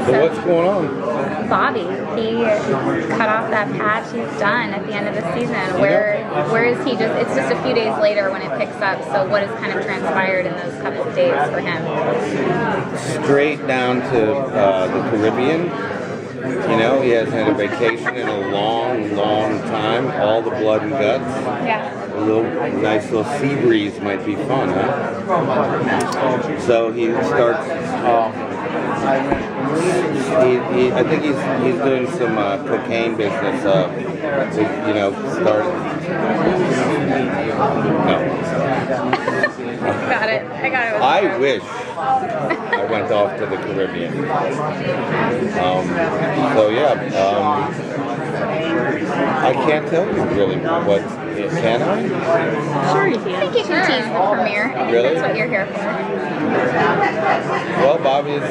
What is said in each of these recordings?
So what's going on? Bobby, he cut off that patch. He's done at the end of the season. Where is he? It's just a few days later when it picks up. So what has kind of transpired in those couple of days for him? Straight down to the Caribbean. You know, he hasn't had a vacation in a long, long time. All the blood and guts. Yeah. A nice little sea breeze might be fun, huh? So he starts. I think he's doing some cocaine business. You know, start. No. Got it. I got it. I wish I went off to the Caribbean. So yeah, I can't tell you really what. Can I? Sure you can. I think you can tease the premiere. I think really? That's what you're here for. Well, Bobby is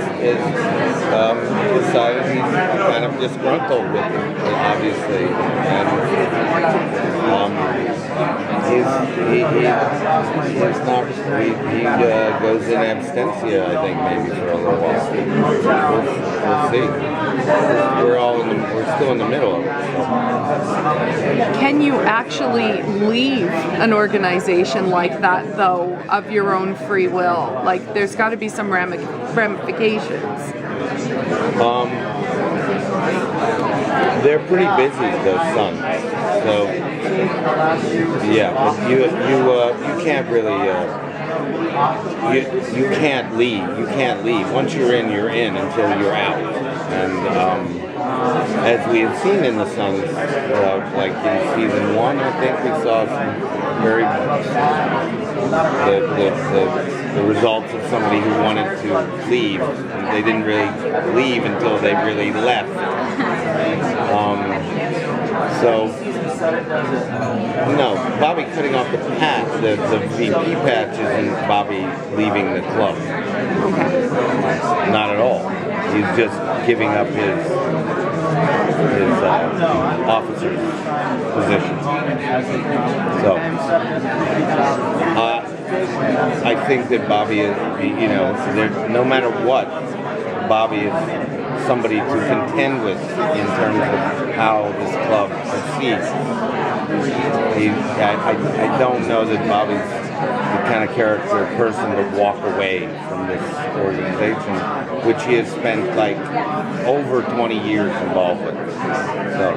decided he's kind of disgruntled with it, obviously, and he's not. He goes in absentia, I think, maybe for a little while. We'll see. We're still in the middle of it. Can you actually leave an organization like that, though, of your own free will? Like, there's got to be some ramifications. They're pretty busy, those Sons. So, yeah, but you can't really. You can't leave. You can't leave. Once you're in until you're out. And as we have seen in the Sons, like in season 1, I think we saw some very the results of somebody who wanted to leave. They didn't really leave until they really left. No, Bobby cutting off the VP patch isn't Bobby leaving the club. Not at all. He's just giving up his officer's position. So, I think that Bobby is, no matter what, Bobby is somebody to contend with in terms of how this club proceeds. I don't know that Bobby's the kind of character person to walk away from this organization, which he has spent like over 20 years involved with. So,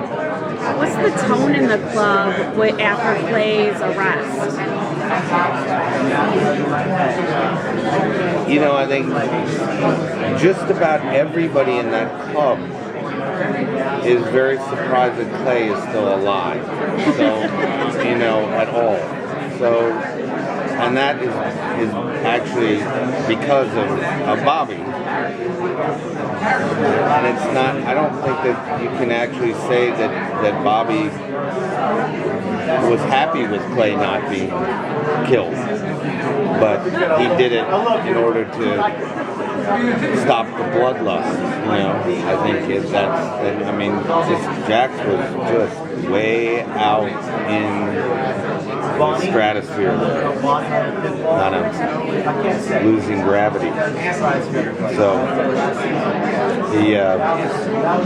what's the tone in the club after Clay's arrest? I think just about everybody in that club is very surprised that Clay is still alive. So, at all. So, and that is actually because of Bobby. And it's not, I don't think that you can actually say that Bobby was happy with Clay not being killed. But he did it in order to stop the bloodlust, I think Jax was just way out in the stratosphere there, kind of losing gravity. So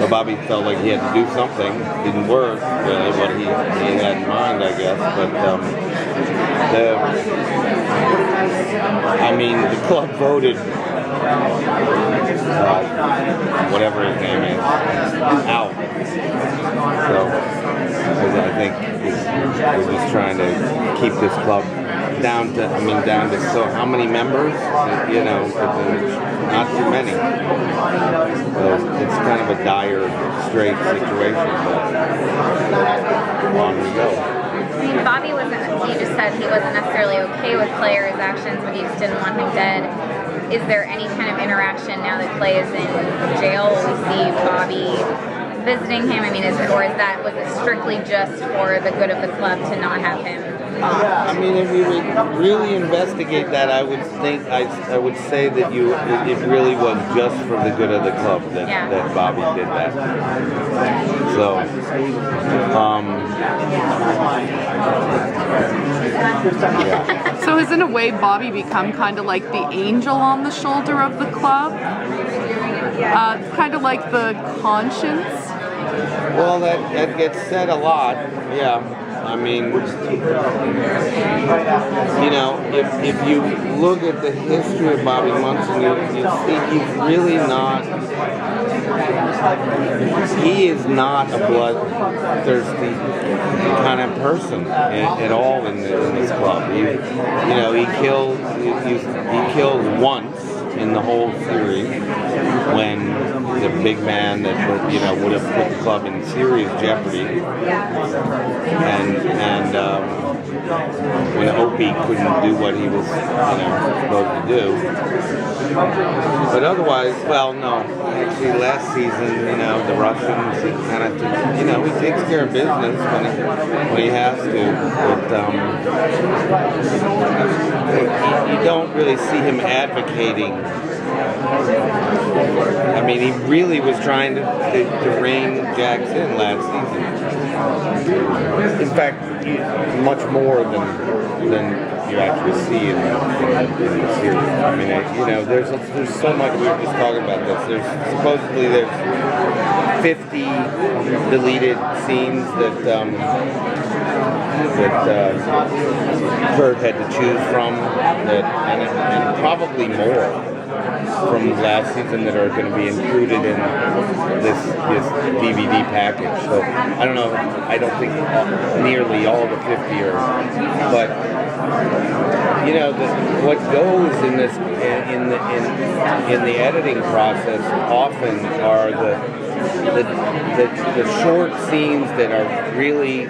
Bobby felt like he had to do something. Didn't work really what he had in mind, I guess. But the club voted whatever his name is out. So I think we're just trying to keep this club down to so how many members? Not too many. So it's kind of a dire, straight situation, but on we go. Bobby you just said he wasn't necessarily okay with Clay or his actions, but he just didn't want him dead. Is there any kind of interaction now that Clay is in jail? Will we see Bobby visiting him? Was it strictly just for the good of the club to not have him off? If we would really investigate that, I would say that it really was just for the good of the club that Bobby did that. So, So has in a way Bobby become kind of like the angel on the shoulder of the club? Kind of like the conscience. Well, that gets said a lot. Yeah. I mean, you know, if you look at the history of Bobby Munson, you see he's really not. He is not a bloodthirsty kind of person at all in this club. He killed once in the whole series when the big man that would have put the club in serious jeopardy, and when Opie couldn't do what he was supposed to do. But otherwise, well, no. Actually, last season, the Russians, he kind of, he takes care of business when he has to. But you don't really see him advocating. I mean, he really was trying to rein Jax in last season. In fact, much more than you actually see in the series. I mean, there's so much. We were just talking about this. Supposedly there's 50 deleted scenes that Kurt had to choose from, and probably more from last season that are going to be included in this DVD package. So I don't know. I don't think nearly all the 50 are, but what goes in this in the editing process often are the short scenes that are really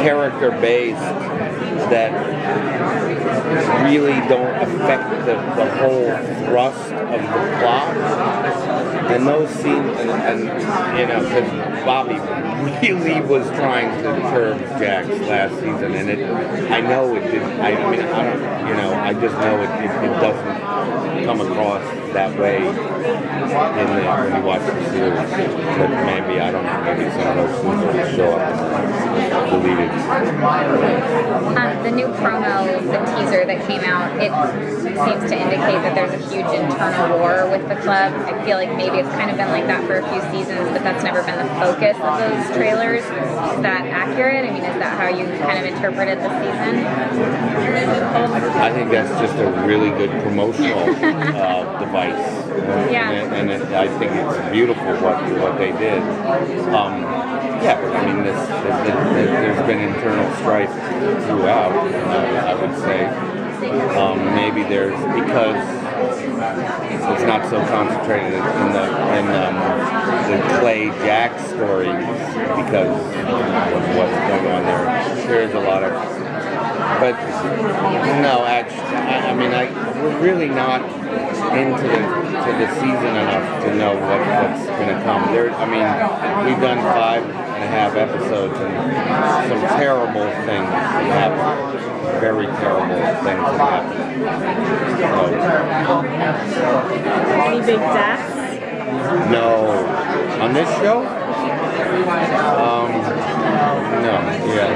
character based, that really don't affect the whole thrust of the plot. And those scenes, because Bobby really was trying to curb Jax last season, and I know it didn't. I just know it doesn't come across that way when you watch the series. But maybe, I don't know, maybe some of those scenes will show up and deleted. The new promo, the teaser that came out, it seems to indicate that there's a huge internal war with the club. I feel like maybe it's kind of been like that for a few seasons, but that's never been the focus of those trailers. Is that accurate? I mean, is that how you kind of interpreted the season? I think that's just a really good promotional device. Yeah. And I think it's beautiful what they did. Yeah, I mean, there's been internal strife throughout, I would say. Maybe there's, because it's not so concentrated in the Clay Jax story because of what's going on there. There's a lot of, but no, actually, we're really not into the season enough to know what's going to come. We've done 5.5 episodes and some terrible things have happened. Very terrible things have happened. Any big deaths? No. On this show? No. Yeah.